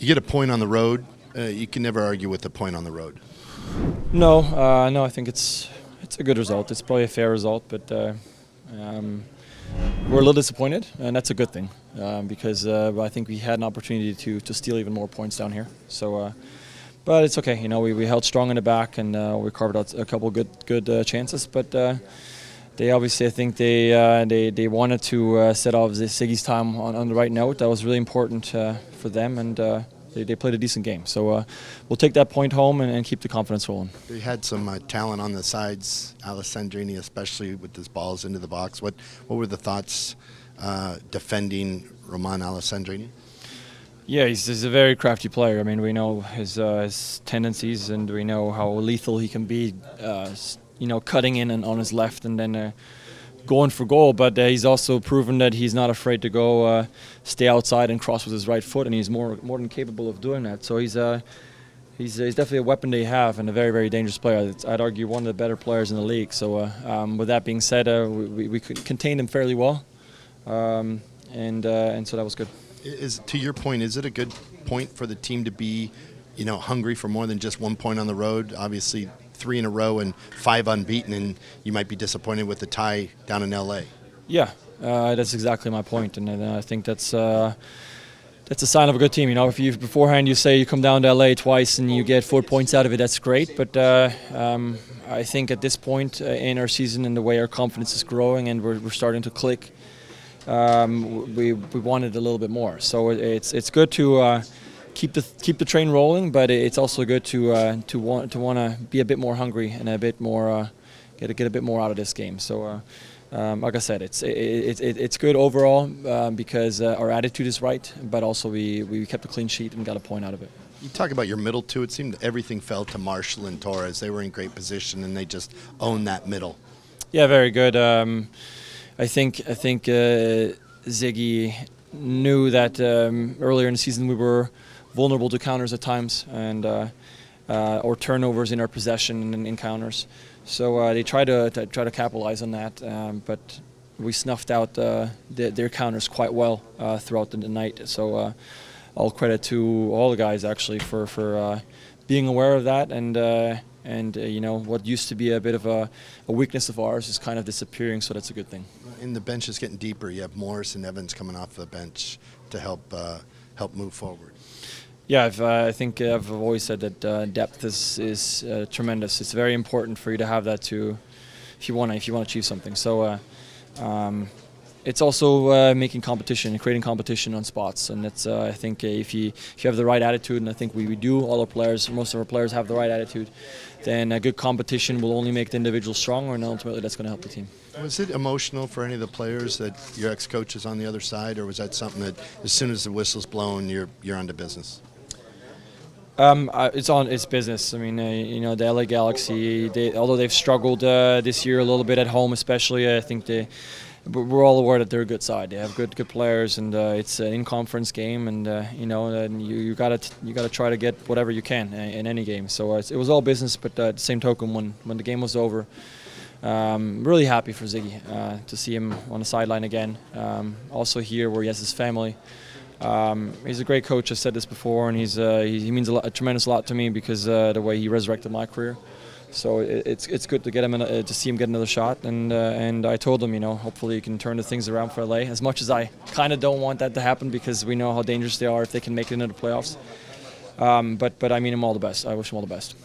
You get a point on the road. You can never argue with the point on the road. No, no. I think it's a good result. It's probably a fair result, but we're a little disappointed, and that's a good thing because I think we had an opportunity to steal even more points down here. So, but it's okay. You know, we held strong in the back, and we carved out a couple good chances, but. They obviously, I think they wanted to set off Siggy's time on the right note. That was really important for them, and they played a decent game. So we'll take that point home and keep the confidence rolling. They had some talent on the sides, Alessandrini especially with his balls into the box. What were the thoughts defending Roman Alessandrini? Yeah, he's a very crafty player. I mean, we know his tendencies, and we know how lethal he can be. You know, cutting in and on his left and then going for goal. But he's also proven that he's not afraid to go stay outside and cross with his right foot, and he's more than capable of doing that. So he's definitely a weapon they have, and a very, very dangerous player. I'd argue one of the better players in the league. So with that being said, we contained him fairly well, and so that was good. To your point, is it a good point for the team to be, you know, hungry for more than just 1 point on the road? Obviously, 3 in a row and 5 unbeaten, and you might be disappointed with the tie down in LA. Yeah, that's exactly my point, and I think that's a sign of a good team. You know, if you beforehand you say you come down to LA twice and you get 4 points out of it, that's great. But I think at this point in our season and the way our confidence is growing and we're starting to click, we wanted a little bit more. So it's good to. Keep the train rolling, but it's also good to want to be a bit more hungry and a bit more get a bit more out of this game. So, like I said, it's good overall because our attitude is right, but also we kept a clean sheet and got a point out of it. You talk about your middle two. It seemed everything fell to Marshall and Torres. They were in great position and they just owned that middle. Yeah, very good. I think Ziggy knew that earlier in the season we were vulnerable to counters at times and or turnovers in our possession and in counters. So they try to capitalize on that, but we snuffed out their counters quite well throughout the night. So all credit to all the guys actually for being aware of that and you know, what used to be a bit of a weakness of ours is kind of disappearing. So that's a good thing. And the bench is getting deeper. You have Morris and Evans coming off the bench to help move forward. Yeah, I think I've always said that depth is tremendous. It's very important for you to have that if you want to achieve something. So it's also making competition, creating competition on spots, and it's I think if you have the right attitude, and I think we do. All our players, most of our players have the right attitude. Then a good competition will only make the individual stronger, and ultimately that's going to help the team. Was it emotional for any of the players that your ex-coach is on the other side, or was that something that as soon as the whistle's blown, you're on to business? It's business. I mean, you know, the LA Galaxy, although they've struggled this year a little bit at home, especially, I think we're all aware that they're a good side. They have good players, and it's an in-conference game, and you know, you gotta try to get whatever you can in any game. So it was all business, but at the same token, when the game was over, really happy for Ziggy to see him on the sideline again. Also here where he has his family. He's a great coach. I've said this before, and he means a tremendous lot to me because the way he resurrected my career. So it's good to get him to see him get another shot, and I told him, you know, hopefully he can turn the things around for LA. As much as I kind of don't want that to happen because we know how dangerous they are if they can make it into the playoffs. But I mean him all the best. I wish him all the best.